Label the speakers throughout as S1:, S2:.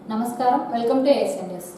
S1: నమస్కారం, welcome to ASN news.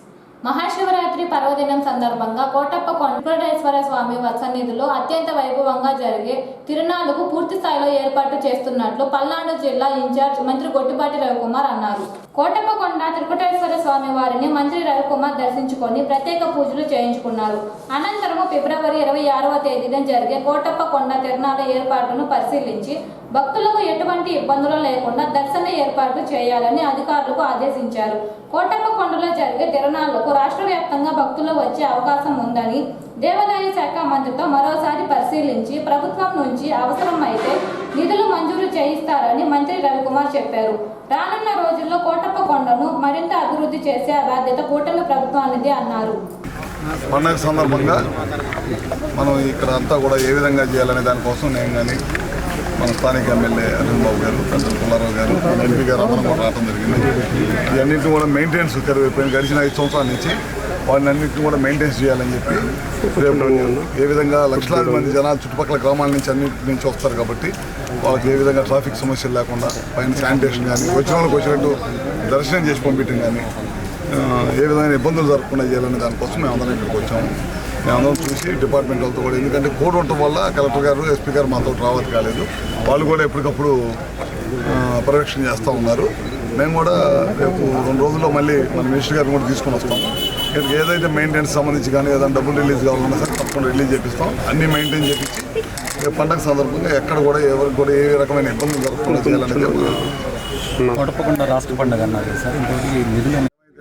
S1: Mahashivratri పర్వదినం సందర్భంగా కోటప్ప వెంకటేశ్వర స్వామి సన్నిధిలో అత్యంత వైభవంగా జరిగే తిరునాళ్లకు పూర్తి స్థాయిలో ఏర్పాటు చేస్తున్నట్లు పల్నాడు జిల్లా ఇన్ఛార్జ్ మంత్రి గొట్టిపాటి రవికుమార్ అన్నారు. కోటప్పకొండ త్రికుటేశ్వర స్వామి వారిని మంత్రి రవికుమార్ దర్శించుకొని ప్రత్యేక పూజలు చేయించుకున్నారు. అనంతరం ఫిబ్రవరి 26వ తేదీన జరిగే కోటప్పకొండ తిరునాళ్ల ఏర్పాటును పరిశీలించి భక్తులకు ఎటువంటి ఇబ్బందులు లేకుండా దర్శన ఏర్పాట్లు చేయాలని అధికారులకు ఆదేశించారు. కోటప్పకొండలో జరిగే తిరునాళ్లకు రాష్ట్ర వ్యాప్తంగా భక్తులు వచ్చే అవకాశం ఉందని దేవాదాయ శాఖ మంత్రితో మరోసారి పరిశీలించి ప్రభుత్వం నుంచి అవసరమైతే నిధులు మంజూరు చేయిస్తారని మంత్రి రవికుమార్ చెప్పారు. రానున్న రోజుల్లో కోటప్పకొండను మరింత అభివృద్ధి చేసే బాధ్యత కూటమి ప్రభుత్వానిది అన్నారు.
S2: పండుగ సందర్భంగా మనం ఇక్కడ అంతా కూడా ఏ విధంగా చేయాలనే దానికోసం నేను కానీ మన స్థానిక ఎమ్మెల్యే అనిల్ బాబు గారు, పెద్దలు పుల్లారావు గారు, మన ఎంపీ గారు అందరం కూడా రావడం జరిగింది. ఇవన్నింటినీ కూడా మెయింటెనెన్స్ గడిచిన 5 సంవత్సరాల నుంచి వాటిని అన్నింటినీ కూడా మెయింటెన్స్ చేయాలని చెప్పి ఏ విధంగా లక్షలాది మంది జనాలు చుట్టుపక్కల గ్రామాల నుంచి అన్నింటి నుంచి వస్తారు కాబట్టి వాళ్ళకి ఏ విధంగా ట్రాఫిక్ సమస్యలు లేకుండా పైన శానిటేషన్ కానీ వచ్చిన వాళ్ళకి వచ్చినట్టు దర్శనం చేసి పంపించడం కానీ ఏ విధమైన ఇబ్బందులు జరగకుండా చేయాలనే దానికోసం మేమందరం ఇక్కడికి వచ్చాము. మేమందరం చూసి డిపార్ట్మెంట్ వాళ్ళతో కూడా, ఎందుకంటే కోడ్ ఉండటం వల్ల కలెక్టర్ గారు, ఎస్పీ గారు మాతో రావద్దు కాలేదు. వాళ్ళు కూడా ఎప్పటికప్పుడు పర్యవేక్షణ చేస్తూ ఉన్నారు. మేము కూడా రేపు 2 రోజుల్లో మళ్ళీ మన మినిస్టర్ గారిని కూడా తీసుకొని వస్తాము. ఇక్కడికి ఏదైతే మెయింటెనెన్స్ సంబంధించి కానీ ఏదైనా డబ్బులు రిలీజ్ కావాలన్నా సరే తప్పకుండా రిలీజ్ చేపిస్తాం. అన్నీ మెయింటైన్ చేపించి పండగ సందర్భంగా ఎక్కడ కూడా ఎవరికి కూడా ఏ రకమైన ఇబ్బందులు జరగకుండా చేయాలనేది
S3: కోటప్పకొండ రాష్ట్ర పండుగ అన్నారు సార్.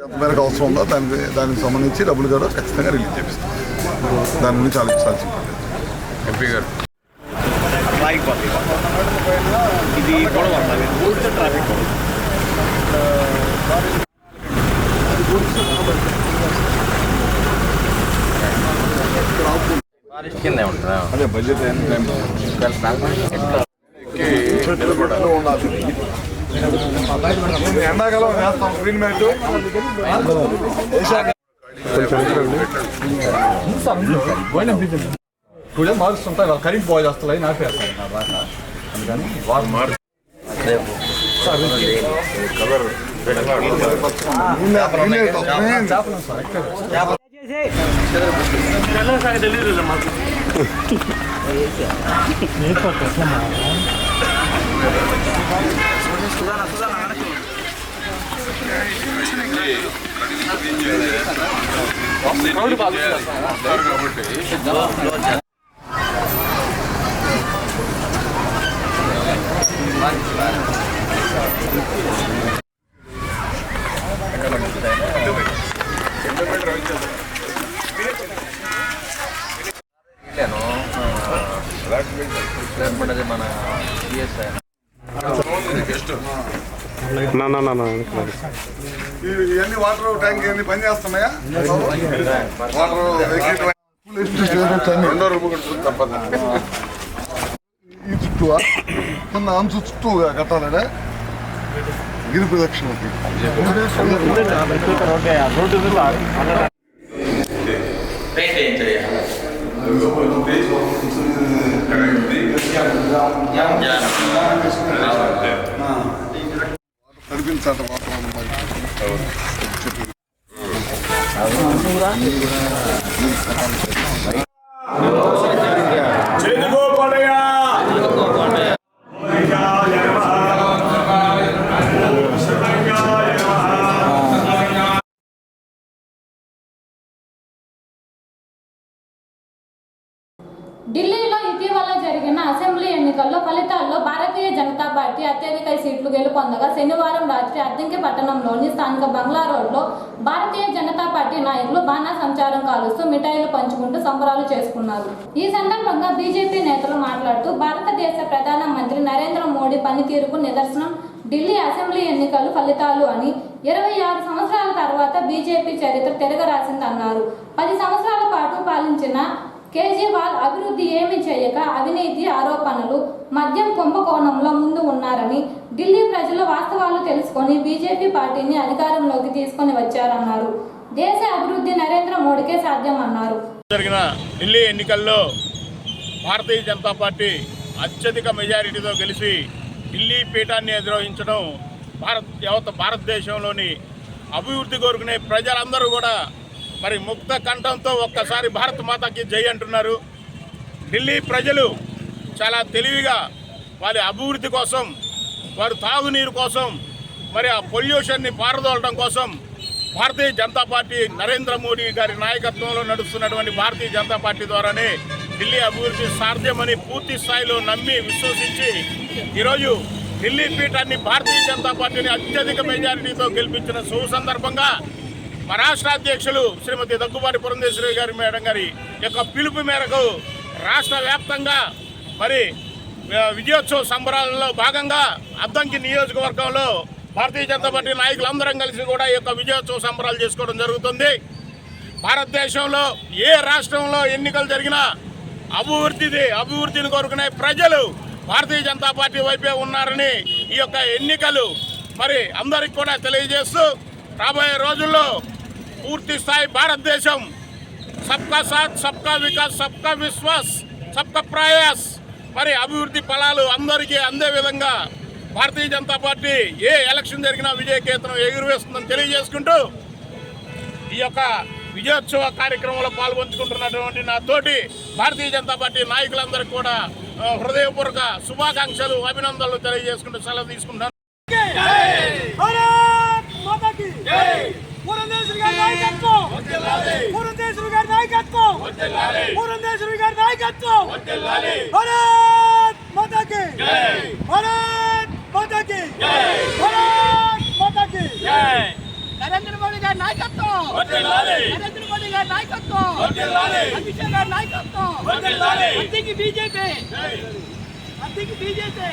S2: ఎంత మేరకు అవసరం ఉందో దానికి సంబంధించి డబ్బులు కూడా ఖచ్చితంగా రిలీజ్ చేపిస్తాం. దాని గురించి ఆలోచించాల్సి ఉంటుంది. ఎంపీ గారు
S4: ఇది ట్రాఫిక్
S2: అదే బడ్జెట్ ఎండాకాలం వేస్తాం గ్రీన్ మ్యాట్
S3: ఇప్పుడు మారుస్తుంటాయి, వాళ్ళు కరెంట్ బాగా చేస్తాయి, నాపేస్తాయి నా బాగా. అందుకని వాళ్ళు మారు
S2: కలర్
S4: మన
S2: ఇవన్నీ వాటర్ ట్యాంక్ ఇవన్నీ పని చేస్తున్నాయా? తప్పదు. ఈ చుట్టూ కింద అంచు చుట్టూ కట్టాలనే గిరి ప్రదక్షిణకి కనిపించాట వాతావరణం
S1: ఢిల్లీలో ఇటీవల జరిగిన అసెంబ్లీ ఎన్నికల్లో ఫలితాల్లో భారతీయ జనతా పార్టీ అత్యధిక సీట్లు గెలుపొందగా శనివారం రాత్రి అద్దంకి పట్టణంలోని స్థానిక బంగ్లా రోడ్లో భారతీయ జనతా పార్టీ నాయకులు బాణా సంచారం కాలుస్తూ మిఠాయిలు పంచుకుంటూ సంబరాలు చేసుకున్నారు. ఈ సందర్భంగా బీజేపీ నేతలు మాట్లాడుతూ భారతదేశ ప్రధానమంత్రి నరేంద్ర మోడీ పనితీరుకు నిదర్శనం ఢిల్లీ అసెంబ్లీ ఎన్నికలు ఫలితాలు అని, 26 సంవత్సరాల తర్వాత బీజేపీ చరిత్ర తిరగరాసిందన్నారు. 10 సంవత్సరాల పాటు పాలించిన కేజ్రీవాల్ అభివృద్ధి ఏమీ చేయక అవినీతి ఆరోపణలు, మద్యం కుంభకోణంలో ముందు ఉన్నారని, ఢిల్లీ ప్రజల వాస్తవాలు తెలుసుకొని బీజేపీ పార్టీని అధికారంలోకి తీసుకొని వచ్చారన్నారు. దేశ అభివృద్ధి నరేంద్ర మోడీకే సాధ్యమన్నారు.
S5: జరిగిన ఢిల్లీ ఎన్నికల్లో భారతీయ జనతా పార్టీ అత్యధిక మెజారిటీతో గెలిచి ఢిల్లీ పీఠాన్ని అధిరోహించడం యావత్ భారతదేశంలోని అభివృద్ధి కోరుకునే ప్రజలందరూ కూడా మరి ముక్త కంఠంతో ఒక్కసారి భారత మాతకి జై అంటున్నారు. ఢిల్లీ ప్రజలు చాలా తెలివిగా వారి అభివృద్ధి కోసం, వారి తాగునీరు కోసం, మరి ఆ పొల్యూషన్ని పారదోలడం కోసం భారతీయ జనతా పార్టీ నరేంద్ర మోడీ గారి నాయకత్వంలో నడుస్తున్నటువంటి భారతీయ జనతా పార్టీ ద్వారానే ఢిల్లీ అభివృద్ధి సాధ్యమని పూర్తి స్థాయిలో నమ్మి విశ్వసించి ఈరోజు ఢిల్లీ పీఠాన్ని భారతీయ జనతా పార్టీని అత్యధిక మెజారిటీతో గెలిపించిన సందర్భంగా మా రాష్ట్ర అధ్యక్షులు శ్రీమతి దగ్గుబాటి పురంధేశ్వరి గారి మేడం గారి యొక్క పిలుపు మేరకు రాష్ట్ర వ్యాప్తంగా మరి విజయోత్సవ సంబరాలలో భాగంగా అద్దంకి నియోజకవర్గంలో భారతీయ జనతా పార్టీ నాయకులందరం కలిసి కూడా ఈ యొక్క విజయోత్సవ సంబరాలు చేసుకోవడం జరుగుతుంది. భారతదేశంలో ఏ రాష్ట్రంలో ఎన్నికలు జరిగినా అభివృద్ధిని కోరుకునే ప్రజలు భారతీయ జనతా పార్టీ వైపే ఉన్నారని ఈ యొక్క ఎన్నికలు మరి అందరికి కూడా తెలియజేస్తూ రాబోయే రోజుల్లో పూర్తి స్థాయి భారతదేశం సబ్కా సాత్, సబ్కా వికాస్, సబ్కా విశ్వాస్, సబ్కా ప్రయాస్ మరి అభివృద్ధి ఫలాలు అందరికీ అందే విధంగా భారతీయ జనతా పార్టీ ఏ ఎలక్షన్ జరిగినా విజయకేతనం ఎగురవేస్తుందని తెలియజేసుకుంటూ ఈ యొక్క విజయోత్సవ కార్యక్రమంలో పాల్గొంచుకుంటున్నటువంటి నా తోటి భారతీయ జనతా పార్టీ నాయకులందరికీ కూడా హృదయపూర్వక శుభాకాంక్షలు, అభినందనలు తెలియజేసుకుంటూ సెలవు తీసుకుంటాను.
S6: నరేంద్ర మోడీ గారి నాయకత్వం, నరేంద్ర మోడీ గారి నాయకత్వం, అమిత్ షా గారి నాయకత్వం, అద్దెకి బీజేపీ, అద్దెకి బీజేపీ,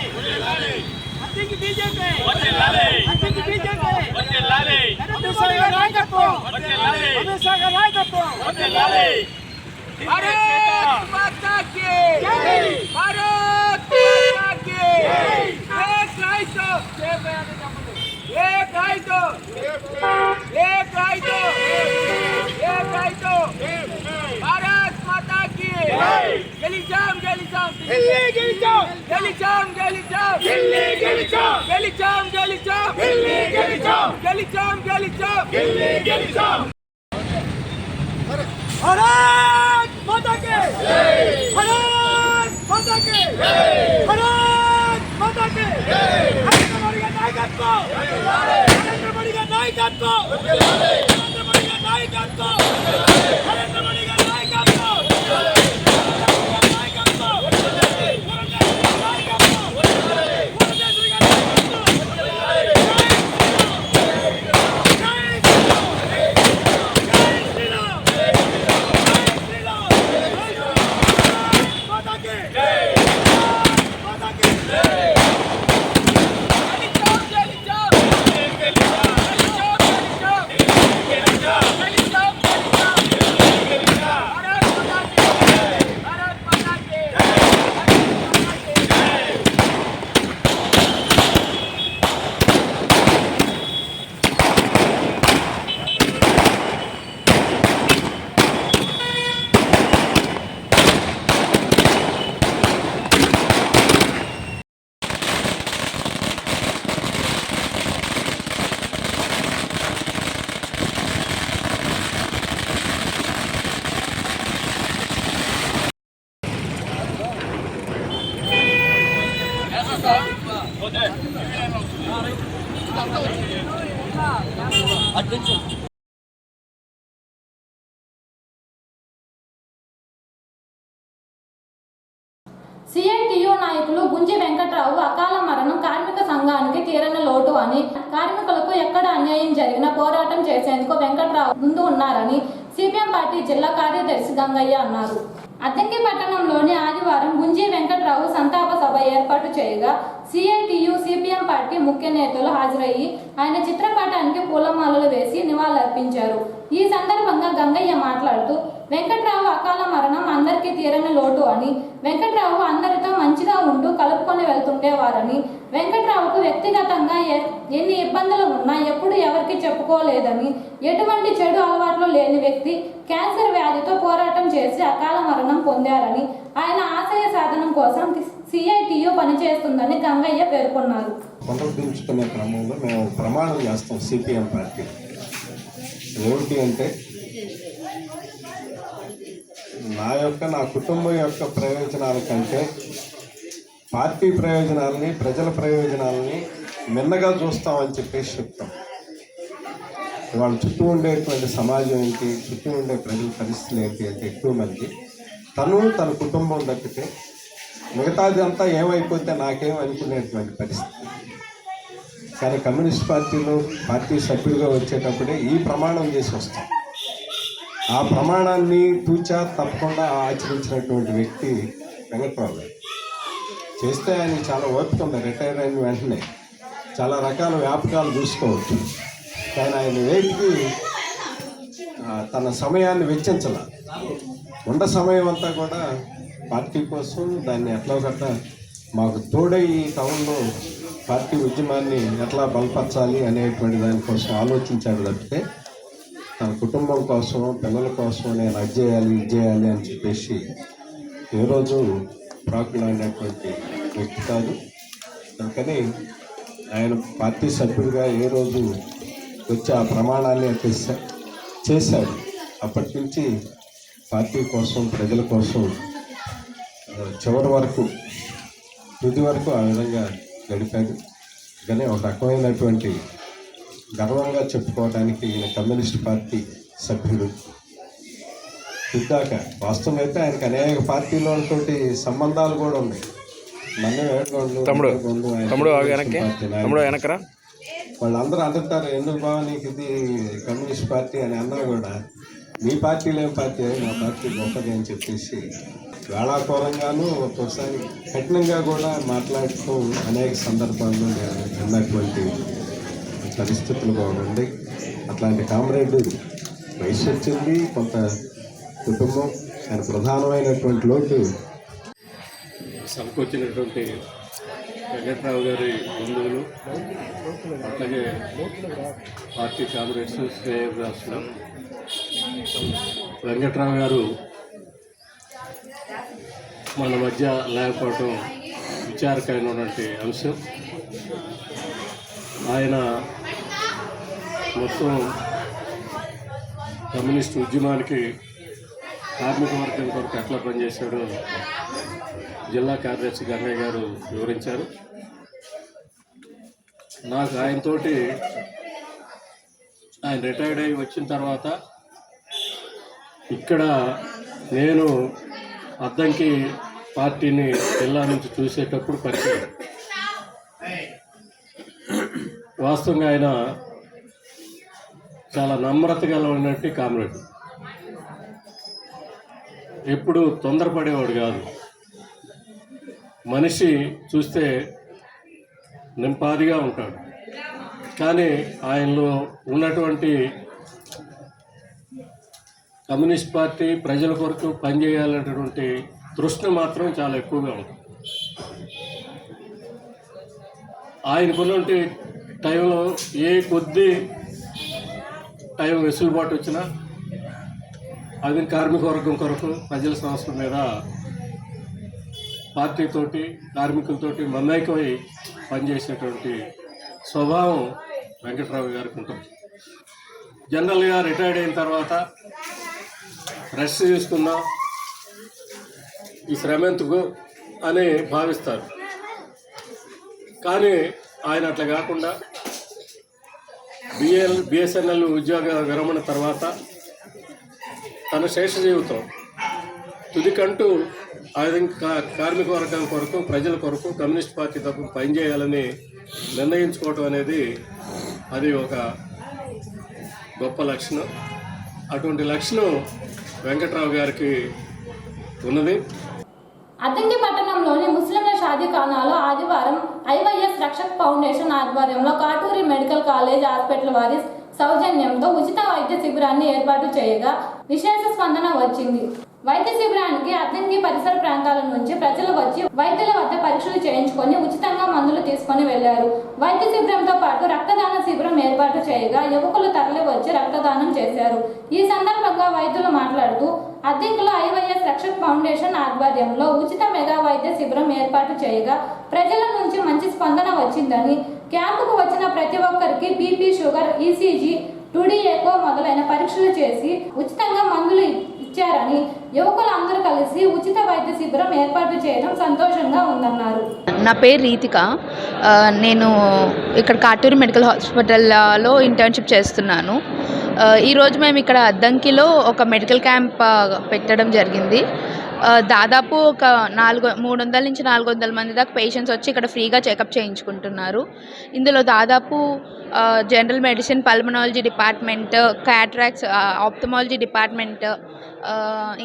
S6: అద్దెకి బీజేపీ, అద్దెకి బీజేపీ, నరేంద్ర మోడీ గారి నాయకత్వం, అమిత్ షా గారి నాయకత్వం. భారత్ మాతా కీ జై, భారత్ మాతా కీ జై. एक राइतो, एक राइतो, एक राइतो, भारत माता की गलीचाम, गलीचाम, दिल्ली गलीचाम, गलीचाम, गलीचाम, दिल्ली गलीचाम, गलीचाम, गलीचाम, दिल्ली गलीचाम, गलीचाम, गलीचाम, दिल्ली गलीचाम. भारत माता की भारत माता की भारत माता की नरेंद्र मोदी का नायकत्व, नरेंद्र मोदी का नायकत्व, नरेंद्र मोदी का नायकत्व, नरेंद्र मोदी का नायकत्व,
S1: సిఐటియు నాయకులు గుంజి వెంకట్రావు అకాల మరణం కార్మిక సంఘానికి తీరని లోటు అని, కార్మికులకు ఎక్కడ అన్యాయం జరిగినా పోరాటం చేసేందుకు వెంకట్రావు ముందు ఉన్నారని సిపిఎం పార్టీ జిల్లా కార్యదర్శి గంగయ్య అన్నారు. అద్దంకి పట్టణంలోని ఆదివారం గుంజి వెంకట్రావు సంతాప సభ ఏర్పాటు చేయగా సిఐటియు సిపిఎం పార్టీ ముఖ్య నేతలు హాజరయ్యి ఆయన చిత్రపటానికి పూలమాలలు వేసి నివాళులర్పించారు. ఈ సందర్భంగా గంగయ్య మాట్లాడుతూ వెంకట్రావు అకాల మరణం అందరికీ తీరని లోటు అని, వెంకట్రావు అందరితో మంచిగా ఉంటూ కలుపుకొని వెళ్తుండేవారని, వెంకట్రావుకు వ్యక్తిగతంగా ఎన్ని ఇబ్బందులు ఉన్నా ఎప్పుడు ఎవరికి చెప్పుకోలేదని, ఎటువంటి చెడు అలవాట్లు లేని వ్యక్తి క్యాన్సర్ వ్యాధితో పోరాటం చేసి అకాల మరణం పొందారని, ఆయన ఆశయ సాధనం కోసం సిఐటియు పనిచేస్తుందని గంగయ్య పేర్కొన్నారు.
S7: పునరుద్ధరించుకునే క్రమంలో మేము ప్రమాణం చేస్తాం. సిపిఎం పార్టీ ఏమిటి అంటే నా కుటుంబం యొక్క ప్రయోజనాల కంటే పార్టీ ప్రయోజనాలని, ప్రజల ప్రయోజనాలని మిన్నగా చూస్తామని చెప్పేసి చెప్తాం. వాళ్ళ చుట్టూ ఉండేటువంటి సమాజం ఏంటి, చుట్టూ ఉండే ప్రజల పరిస్థితులు ఏంటి అంటే ఎక్కువ మంది తన కుటుంబం దక్కితే మిగతాది అంతా ఏమైపోతే నాకేం అనుకునేటువంటి పరిస్థితి. కానీ కమ్యూనిస్ట్ పార్టీలో పార్టీ సభ్యులుగా వచ్చేటప్పుడే ఈ ప్రమాణం చేసి వస్తాం. ఆ ప్రమాణాన్ని తూచా తప్పకుండా ఆచరించినటువంటి వ్యక్తి వెంకట్రావు గారు. చేస్తే ఆయన చాలా ఓపిక ఉంది. రిటైర్ అయిన వెంటనే చాలా రకాల వ్యాపకాలు చూసుకోవచ్చు. కానీ ఆయన వేటికి తన సమయాన్ని వెచ్చించాల. ఉన్న సమయం అంతా కూడా పార్టీ కోసం దాన్ని ఎట్లా గట్రా మాకు తోడై ఈ టౌన్లో పార్టీ ఉద్యమాన్ని ఎట్లా బలపరచాలి అనేటువంటి దానికోసం ఆలోచించాడు తప్పితే తన కుటుంబం కోసం, పిల్లల కోసం నేను అది చేయాలి, ఇది చేయాలి అని చెప్పేసి ఏ రోజు ప్రాకులాడినటువంటి వ్యక్తి కాదు. అందుకని ఆయన పార్టీ సభ్యుడిగా ఏ రోజు వచ్చి ఆ ప్రమాణాన్ని చేశాడు. అప్పటి నుంచి పార్టీ కోసం, ప్రజల కోసం చివరి వరకు, తుది వరకు ఆ విధంగా గడిపాడు. కానీ ఒక రకమైనటువంటి గర్వంగా చెప్పుకోవడానికి ఈయన కమ్యూనిస్ట్ పార్టీ సభ్యుడు. ఇద్దాక వాస్తవంగా అయితే ఆయనకు అనేక పార్టీలతోటి సంబంధాలు కూడా ఉన్నాయి. వాళ్ళందరూ అంటుంటారు, ఎందుకు బాగా నీకు ఇది కమ్యూనిస్ట్ పార్టీ అని అన్నా కూడా మీ పార్టీలో ఏం పార్టీ, మా పార్టీ గొప్పది అని చెప్పేసి వేళాకోళంగాను ఒక్కోసారి కఠినంగా కూడా మాట్లాడుతూ అనేక సందర్భాల్లో నేను ఉన్నటువంటి పరిస్థితులు కూడా ఉంది. అట్లాంటి కామ్రేడ్ వయసు వచ్చింది, కొంత కుటుంబం, ఆయన ప్రధానమైనటువంటి లోటు.
S8: సభకు వచ్చినటువంటి వెంకట్రావు గారి బంధువులు, అట్లాగే పార్టీ కామ్రేడ్స్, శ్రేయభిలాషులు, వెంకట్రావు గారు మన మధ్య లేకపోవటం విచారకరమైనటువంటి అంశం. ఆయన మొత్తం కమ్యూనిస్ట్ ఉద్యమానికి కార్మిక వర్గం కొరకు ఎట్లా పనిచేశాడో జిల్లా కార్యదర్శి గంగయ్య గారు వివరించారు. నాకు ఆయనతోటి ఆయన రిటైర్డ్ అయ్యి వచ్చిన తర్వాత ఇక్కడ నేను అద్దంకి పార్టీని జిల్లా నుంచి చూసేటప్పుడు పరిచయం. వాస్తవంగా ఆయన చాలా నమ్రతగా ఉన్నట్టు కామ్రేడ్. ఎప్పుడు తొందరపడేవాడు కాదు. మనిషి చూస్తే నింపాదిగా ఉంటాడు, కానీ ఆయనలో ఉన్నటువంటి కమ్యూనిస్ట్ పార్టీ ప్రజల కొరకు పనిచేయాలనేటువంటి తృష్ణ మాత్రం చాలా ఎక్కువగా ఉంటుంది. ఆయనకున్నటువంటి టైంలో ఏ కొద్ది టైం వెసులుబాటు వచ్చినా అది కార్మిక వర్గం కొరకు, ప్రజల సమస్యల మీద పార్టీతోటి, కార్మికులతోటి మమైకమై పనిచేసేటువంటి స్వభావం వెంకట్రావు గారికి ఉంటుంది. జనరల్గా రిటైర్డ్ అయిన తర్వాత రెస్ట్ తీసుకుందాం, ఈ శ్రమ ఎందుకు అని భావిస్తారు. కానీ ఆయన అట్లా కాకుండా బిఎస్ఎన్ఎల్ ఉద్యోగ విరమణ తర్వాత తన శేష జీవితం తుదికంటూ ఆ విధంగా కార్మిక వర్గం కొరకు, ప్రజల కొరకు, కమ్యూనిస్ట్ పార్టీ తరఫున పనిచేయాలని నిర్ణయించుకోవటం అనేది అది ఒక గొప్ప లక్షణం. అటువంటి లక్షణం వెంకట్రావు గారికి ఉన్నది.
S1: అద్దంకి పట్టణంలోని ముస్లింల షాదీఖానాలో ఆదివారం ఐవైఎస్ రక్షక్ ఫౌండేషన్ ఆధ్వర్యంలో కాటూరి మెడికల్ కాలేజ్ హాస్పిటల్ వారి సౌజన్యంతో ఉచిత వైద్య శిబిరాన్ని ఏర్పాటు చేయగా విశేష స్పందన వచ్చింది. వైద్య శిబిరానికి అద్దంకి పరిసర ప్రాంతాల నుంచి ప్రజలు వచ్చి వైద్యుల వద్ద పరీక్షలు చేయించుకొని ఉచితంగా మందులు తీసుకొని వెళ్లారు. వైద్య శిబిరంతో పాటు రక్తదాన శిబిరం ఏర్పాటు చేయగా యువకులు తరలి వచ్చి రక్తదానం చేశారు. ఈ సందర్భంగా వైద్యులు మాట్లాడుతూ అద్దంకిలో ఐవైఎస్ రక్షక్ ఫౌండేషన్ ఆధ్వర్యంలో ఉచిత మెగా వైద్య శిబిరం ఏర్పాటు చేయగా ప్రజల నుంచి మంచి స్పందన వచ్చిందని, క్యాంపుకు వచ్చిన ప్రతి ఒక్కరికి BP, sugar, ECG, 2D echo మొదలైన పరీక్షలు చేసి ఉచితంగా మందులు ఇచ్చారని యువకులు అందరూ కలిసి ఉచిత వైద్య శిబిరం ఏర్పాటు చేయడం సంతోషంగా ఉందన్నారు.
S9: నా పేరు రీతిక. నేను ఇక్కడ కాటూరి మెడికల్ హాస్పిటల్లో ఇంటర్న్షిప్ చేస్తున్నాను. ఈరోజు మేము ఇక్కడ అద్దంకిలో ఒక మెడికల్ క్యాంప్ పెట్టడం జరిగింది. దాదాపు ఒక 300 నుంచి 400 మంది దాకా పేషెంట్స్ వచ్చి ఇక్కడ ఫ్రీగా చెకప్ చేయించుకుంటున్నారు. ఇందులో దాదాపు general medicine, pulmonology department, cataracts, ophthalmology department,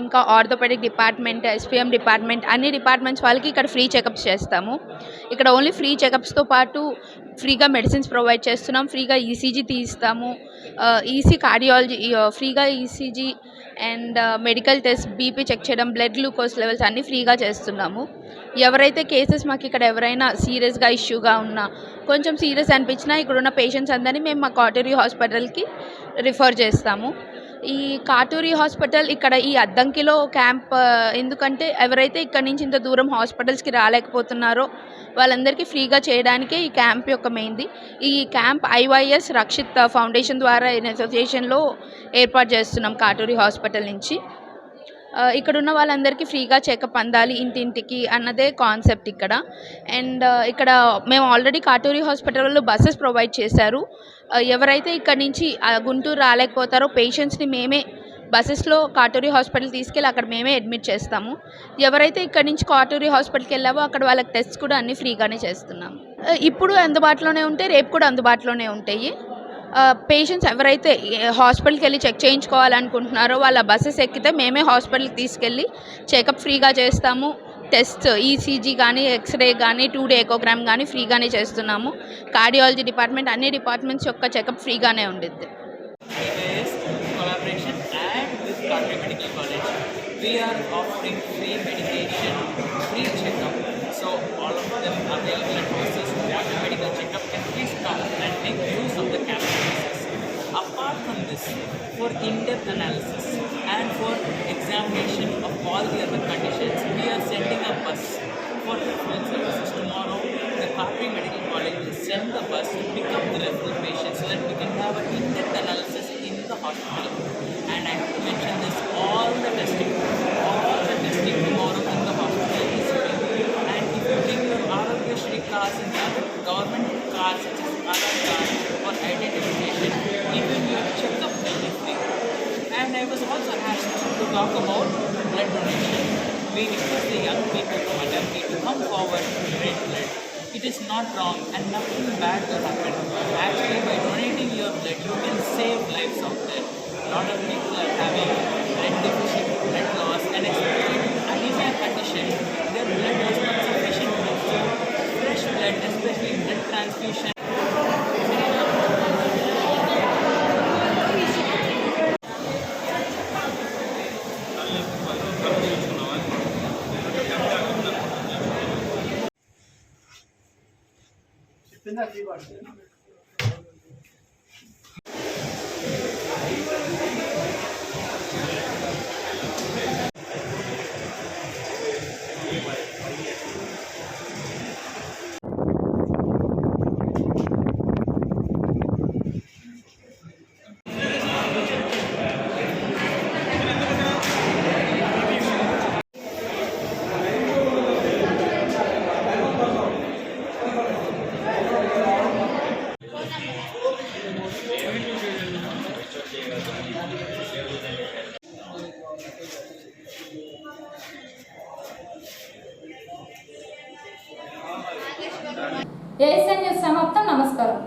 S9: ఇంకా ఆర్థోపెడిక్ డిపార్ట్మెంట్, ఎస్పీఎం డిపార్ట్మెంట్, అన్ని డిపార్ట్మెంట్స్ వాళ్ళకి ఇక్కడ ఫ్రీ చెకప్స్ చేస్తాము. ఇక్కడ ఓన్లీ ఫ్రీ చెకప్స్తో పాటు ఫ్రీగా మెడిసిన్స్ ప్రొవైడ్ చేస్తున్నాం. ఫ్రీగా ఈసీజీ తీస్తాము. కార్డియాలజీ ఫ్రీగా ECG and medical test, BP check చేయడం, బ్లడ్ గ్లూకోజ్ లెవెల్స్ అన్నీ ఫ్రీగా చేస్తున్నాము. ఎవరైతే కేసెస్ మాకు ఇక్కడ ఎవరైనా సీరియస్గా ఇష్యూగా ఉన్నా, కొంచెం సీరియస్ అనిపించినా ఇక్కడున్న పేషెంట్స్ అందరినీ మేము మా కాటూరి హాస్పిటల్కి రిఫర్ చేస్తాము. ఈ కాటూరి హాస్పిటల్ ఇక్కడ ఈ అద్దంకిలో క్యాంప్ ఎందుకంటే ఎవరైతే ఇక్కడ నుంచి ఇంత దూరం హాస్పిటల్స్కి రాలేకపోతున్నారో వాళ్ళందరికీ ఫ్రీగా చేయడానికే ఈ క్యాంప్ యొక్క మెయిన్ది. ఈ క్యాంప్ ఐవైఎస్ రక్షిత్ ఫౌండేషన్ ద్వారా అసోసియేషన్లో ఏర్పాటు చేస్తున్నాం కాటూరి హాస్పిటల్ నుంచి. ఇక్కడ ఉన్న వాళ్ళందరికీ ఫ్రీగా చెకప్ అందాలి ఇంటింటికి అన్నదే కాన్సెప్ట్ ఇక్కడ. అండ్ ఇక్కడ మేము ఆల్రెడీ కాటూరి హాస్పిటల్లో బస్సెస్ ప్రొవైడ్ చేశారు. ఎవరైతే ఇక్కడ నుంచి గుంటూరు రాలేకపోతారో పేషెంట్స్ని మేమే బస్సెస్లో కాటూరి హాస్పిటల్ తీసుకెళ్ళి అక్కడ మేమే అడ్మిట్ చేస్తాము. ఎవరైతే ఇక్కడ నుంచి కాటూరి హాస్పిటల్కి వెళ్ళావో అక్కడ వాళ్ళకి టెస్ట్ కూడా అన్నీ ఫ్రీగానే చేస్తున్నాము. ఇప్పుడు అందుబాటులోనే ఉంటాయి, రేపు కూడా అందుబాటులోనే ఉంటాయి. పేషెంట్స్ ఎవరైతే హాస్పిటల్కి వెళ్ళి చెక్ చేయించుకోవాలనుకుంటున్నారో వాళ్ళ బస్సెస్ ఎక్కితే మేమే హాస్పిటల్కి తీసుకెళ్ళి చెకప్ ఫ్రీగా చేస్తాము. టెస్ట్ ఈసీజీ కానీ, ఎక్స్రే కానీ, 2D ఎకోగ్రామ్ కానీ ఫ్రీగానే చేస్తున్నాము. కార్డియాలజీ డిపార్ట్మెంట్, అన్ని డిపార్ట్మెంట్స్ యొక్క చెకప్ ఫ్రీగానే ఉండిద్ది.
S10: collaboration and with Kaaturi Medical College, we are offering free medication, free checkup. So all of them are available at houses. Kaaturi Medical Checkup can please come and make use of the camp services. Apart from this, for in-depth analysis and for examination of all the other conditions, we are sending a bus for referral services. Tomorrow, the Kaaturi Medical College will send the bus to pick up the referral patients so that we can have an in-depth analysis in the hospital. And I have to mention this, all the testing tomorrow in the hospital is free. And if you bring your Arogya Shri cards and other government cards such as Aadhaar card for identification, even your checkup will be free. And I was also asked to talk about blood donation. We request the young people from Adanki to come forward to donate blood. It is not wrong and nothing bad will happen. Actually, by donating your blood, you can save lives out there. A lot of people are having blood deficit, blood loss, and especially anemia condition, their blood is not sufficient. So, fresh blood, especially blood transfusion.
S1: ASN news సమాప్తం. నమస్కారం.